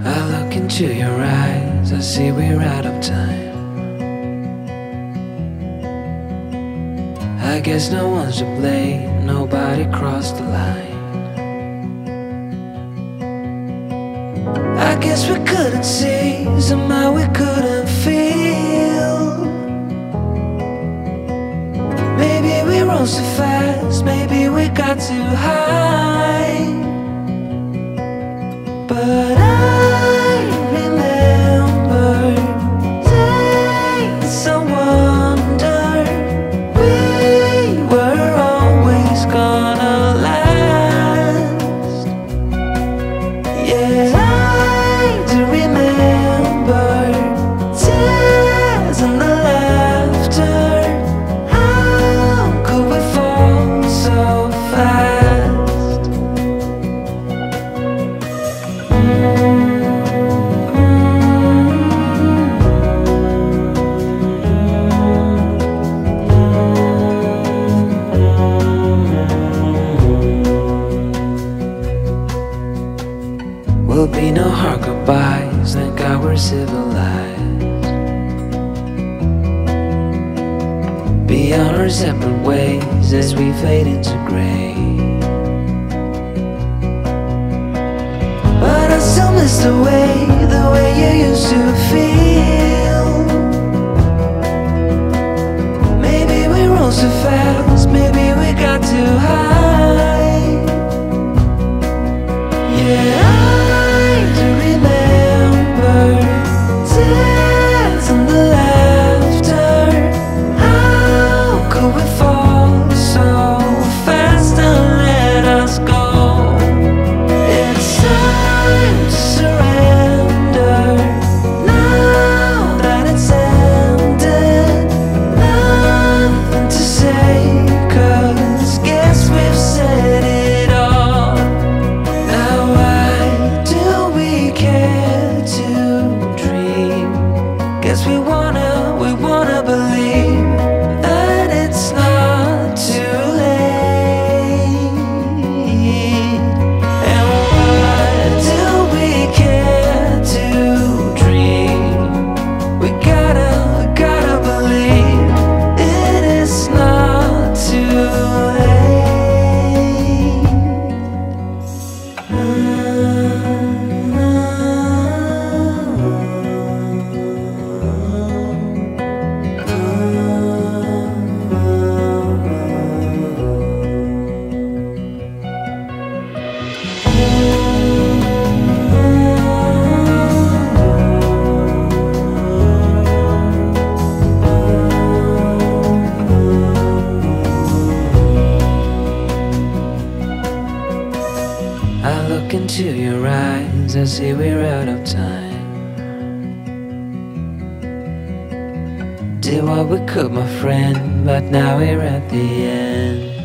I look into your eyes, I see we're out of time. I guess no one's to blame, nobody crossed the line. I guess we couldn't see, somehow we couldn't feel. Maybe we rose too fast, maybe we got too high. But I remember days I wonder we were always gonna last. Yeah, I do remember tears and the laughter. How could we fall so fast? Will be no hard goodbyes, thank God we're civilized. Be on our separate ways as we fade into gray. But I still miss the way you used to feel. Maybe we rose too fast, maybe we got too high. Yeah, I do remember tears and the laughter. How could we fall so fast and let us go? It's time to surrender now that it's ended. Nothing to say, 'cause guess we've said it all. Now why do we care to dream? Guess we wanna believe that it's not too late. And why do we care to dream? We gotta believe it is not too late. I look into your eyes, I see we're out of time. Did what we could, my friend, but now we're at the end.